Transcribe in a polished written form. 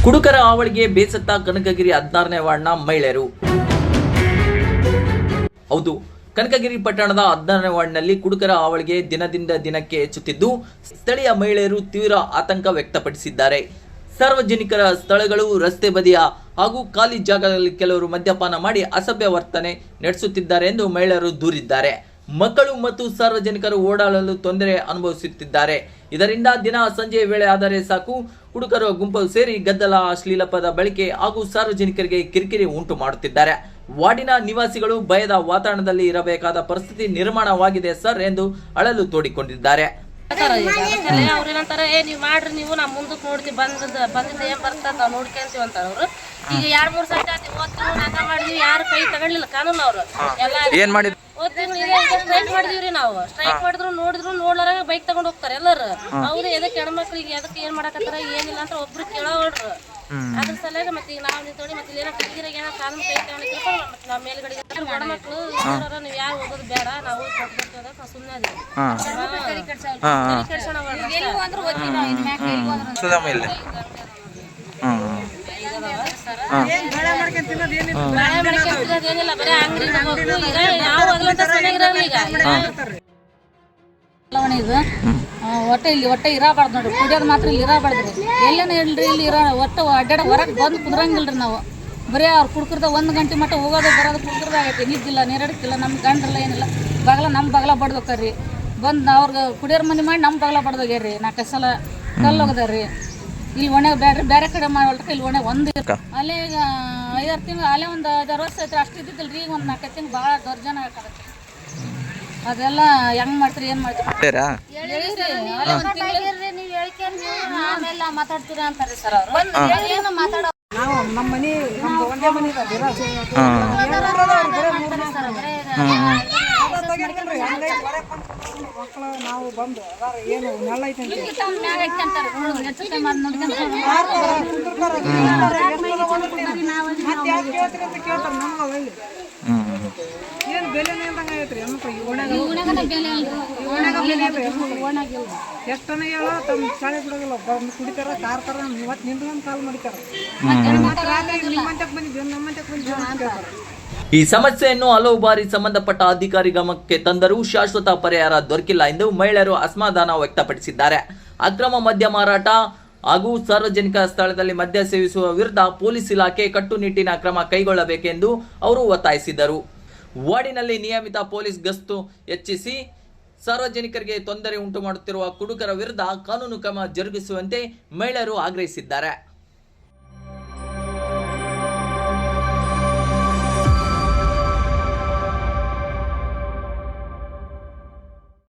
ಕುಡುಕರ ಹಾವಳಿಗೆ ಬೇಸತ್ತ ಕನಕಗಿರಿ 16ನೇ ವಾರ್ಡ್ನ ಮಹಿಳೆಯರು. ಹೌದು, ಕನಕಗಿರಿ ಪಟ್ಟಣದ 16ನೇ ವಾರ್ಡ್ನಲ್ಲಿ ಕುಡುಕರ ಹಾವಳಿಗೆ ದಿನದಿಂದ ದಿನಕ್ಕೆ ಹೆಚ್ಚುತ್ತಿದ್ದು ಸ್ಥಳೀಯ ಮಹಿಳೆಯರು ತೀವ್ರ ಆತಂಕ ವ್ಯಕ್ತಪಡಿಸಿದ್ದಾರೆ. ಸಾರ್ವಜನಿಕರ ಸ್ಥಳಗಳು, ರಸ್ತೆ ಬದಿಯ ಹಾಗೂ ಖಾಲಿ ಜಾಗದಲ್ಲಿ ಕೆಲವರು ಮದ್ಯಪಾನ ಮಾಡಿ ಅಸಭ್ಯ ವರ್ತನೆ ನಡೆಸುತ್ತಿದ್ದಾರೆ ಎಂದು ಮಹಿಳೆಯರು ದೂರಿದ್ದಾರೆ. ಮಕ್ಕಳು ಮತ್ತು ಸಾರ್ವಜನಿಕರು ಓಡಾಡಲು ತೊಂದರೆ ಅನುಭವಿಸುತ್ತಿದ್ದಾರೆ. ಇದರಿಂದ ದಿನ ಸಂಜೆ ವೇಳೆ ಆದರೆ ಸಾಕು ಹುಡುಗರ ಗುಂಪು ಸೇರಿ ಗದ್ದಲ, ಅಶ್ಲೀಲ ಪದ ಬಳಕೆ ಹಾಗೂ ಸಾರ್ವಜನಿಕರಿಗೆ ಕಿರಿಕಿರಿ ಉಂಟು ಮಾಡುತ್ತಿದ್ದಾರೆ. ವಾರ್ಡಿನ ನಿವಾಸಿಗಳು ಭಯದ ವಾತಾವರಣದಲ್ಲಿ ಇರಬೇಕಾದ ಪರಿಸ್ಥಿತಿ ನಿರ್ಮಾಣವಾಗಿದೆ ಸರ್ ಎಂದು ಅಳಲು ತೋಡಿಕೊಂಡಿದ್ದಾರೆ. ಅವ್ರೇನಂತಾರ, ನೀವು ಮಾಡ್ರಿ, ನೀವು ನಮ್ಮ ಮುಂದಕ್ಕೆ ನೋಡ್ತೀವಿ, ಬಂದಿದ್ದ ಏನ್ ಬರ್ತದ ನಾವು ನೋಡ್ಕೊಂತೀವಿ ಅಂತಾರ ಅವ್ರು. ಈಗ 2-3 ಸತಿ ಆತಿ ಓದ್ತೀವಿ, ಹಂಗ ಮಾಡಿದ್ವಿ, ಯಾರು ಕೈ ತಗೊಳ್ಳಿಲ್ಲ ಕಾನೂನು. ಅವ್ರು ಎಲ್ಲ ಸ್ಟ್ರೈಕ್ ಮಾಡಿದಿವ್ರಿ ನಾವು. ಸ್ಟ್ರೈಕ್ ಮಾಡಿದ್ರು ನೋಡ್ಲಾರ ಬೈಕ್ ತಗೊಂಡ್ ಹೋಗ್ತಾರೆ ಎಲ್ಲರೂ. ಅವ್ರು ಎದಕ್ಕೆ ಹೆಣ್ಮಕ್ಳಿಗೆ ಎದಕ್ಕೆ ಏನ್ ಮಾಡಕತ್ತಾರ ಏನಿಲ್ಲ ಅಂತ ಒಬ್ರು ಕೇಳೋಳ್ರು. ಅದ್ರ ಸಲುವಾಗಿ ಮತ್ತೆ ಈಗ ನಾವು ನಿಂತೋಡಿ ಮತ್ತೆ ಏನೋ ಕಲಿಗಿರಾಗ ಏನೋ ಕಾನೂನು ಕೈ ತಗೊಂಡಿದ್ರು ಮತ್ತೆ ನಾವು ಮೇಲ್ಗಡೆ ಹೆಣ್ಮಕ್ಳು ನೀವು ಯಾರು ಹೋಗೋದು ಬೇಡ, ನಾವು ಕೊಟ್ಬಿಟ್ಟು ಸುಮ್ಮನೆ ಅದೀವಿ. ಏನಿಲ್ಲ, ಬರೀ ಅಂಗಡಿ ಒಟ್ಟೆ ಇರಬಾರ್ದು ನೋಡ್ರಿ. ಕುಡಿಯೋದು ಮಾತ್ರ ಇಲ್ಲಿ ಇರಬಾರ್ದ್ರಿ. ಎಲ್ಲೇನ ಹೇಳ್ರಿ, ಇಲ್ಲಿ ಇರೋ ಒಟ್ಟು ಅಡ್ಡಾಡ ಹೊರಗೆ ಬಂದು ಕುದ್ರಂಗಿಲ್ರಿ. ನಾವು ಬರೀ ಅವ್ರು ಕುಡ್ಕರ್ದ 1 ಗಂಟೆ ಮಟ್ಟ ಹೋಗೋದು ಬರೋದು ಕುಡ್ಕರ್ದಾಗೈತಿ. ನಿದ್ದಿಲ್ಲ, ನೆರಡಕ್ಕಿಲ್ಲ, ನಮ್ಮ ಗಂಡ್ರಲ್ಲ ಏನಿಲ್ಲ. ನಮ್ಮ ಬಗಲ ಬಡ್ದೋಕ್ರಿ ಬಂದು ಅವ್ರಿಗೆ ಕುಡಿಯೋರ್ ಮನೆ ಮಾಡಿ ನಮ್ಮ ಬಗಲ ಬಡ್ದೋಗ್ಯಾರ್ರಿ. 4 ಸಲ ಕಲ್ಲು ಹೋಗದಾರ್ರಿ. ಇಲ್ಲಿ ಒಣೆ ಬ್ಯಾಡ್ರಿ, ಬೇರೆ ಕಡೆ ಮಾಡ್ಬಿಟ್ರೆ ಇಲ್ಲಿ ಒಣೆ ಒಂದು ಅಲ್ಲೇ ಈಗ 5-6 ತಿಂಗಳು ಅಲ್ಲೇ ಒಂದು 5-6 ವರ್ಷ ಐತ್ರಿ. ಅಷ್ಟು ಇದ್ದಿದ್ದಿಲ್ಲ ರೀ. ಈಗ ಒಂದು 4 ತಿಂಗಳು ಭಾಳ ದೌರ್ಜನ ಹಾಕತ್ತೆ. ಅದೆಲ್ಲ ಹೆಂಗ್ ಮಾಡ್ತೀರಿ, ಏನ್ ಮಾಡ್ತೀರಿ ಮಾತಾಡ್ತೀರಾ ಅಂತಾರೆ ಸರ್ ಅವ್ರು. ಮಾತಾಡೋ ನಾವು ನಮ್ಮ ಮನೆ ಒಂದೇ ಮನೆ ಮಕ್ಕಳು ನಾವು ಬಂದು ಏನು ನೆಳ ಐತೆ ಕೇಳ್ತಾರೆ. ನಮ್ಗೆ ಏನು ಬೆಲೆನೇ ಅಂದಂಗೆ ಐತ್ರಿ ಎಷ್ಟನೇ ಹೇಳೋ ತಮ್ಮ ಶಾಲೆ ಬಿಡೋದಿಲ್ಲ. ಬಂದು ಕುಡಿತಾರ, ಕಾರ್ತಾರ, ಇವತ್ತು ನಿಂತ್ಕೊಂಡು ಕಾಲ್ ಮಾಡಿತಾರ. ಈ ಸಮಸ್ಯೆಯನ್ನು ಹಲವು ಬಾರಿ ಸಂಬಂಧಪಟ್ಟ ಅಧಿಕಾರಿ ಗಮನಕ್ಕೆ ತಂದರೂ ಶಾಶ್ವತ ಪರಿಹಾರ ದೊರಕಿಲ್ಲ ಎಂದು ಮಹಿಳೆಯರು ಅಸಮಾಧಾನ ವ್ಯಕ್ತಪಡಿಸಿದ್ದಾರೆ. ಅಕ್ರಮ ಮದ್ಯ ಮಾರಾಟ ಹಾಗೂ ಸಾರ್ವಜನಿಕ ಸ್ಥಳದಲ್ಲಿ ಮದ್ಯ ಸೇವಿಸುವ ವಿರುದ್ಧ ಪೊಲೀಸ್ ಇಲಾಖೆ ಕಟ್ಟುನಿಟ್ಟಿನ ಕ್ರಮ ಕೈಗೊಳ್ಳಬೇಕೆಂದು ಅವರು ಒತ್ತಾಯಿಸಿದರು. ವಾರ್ಡಿನಲ್ಲಿ ನಿಯಮಿತ ಪೊಲೀಸ್ ಗಸ್ತು ಹೆಚ್ಚಿಸಿ ಸಾರ್ವಜನಿಕರಿಗೆ ತೊಂದರೆ ಉಂಟು ಮಾಡುತ್ತಿರುವ ಕುಡುಕರ ವಿರುದ್ಧ ಕಾನೂನು ಕ್ರಮ ಜರುಗಿಸುವಂತೆ ಮಹಿಳೆಯರು ಆಗ್ರಹಿಸಿದ್ದಾರೆ.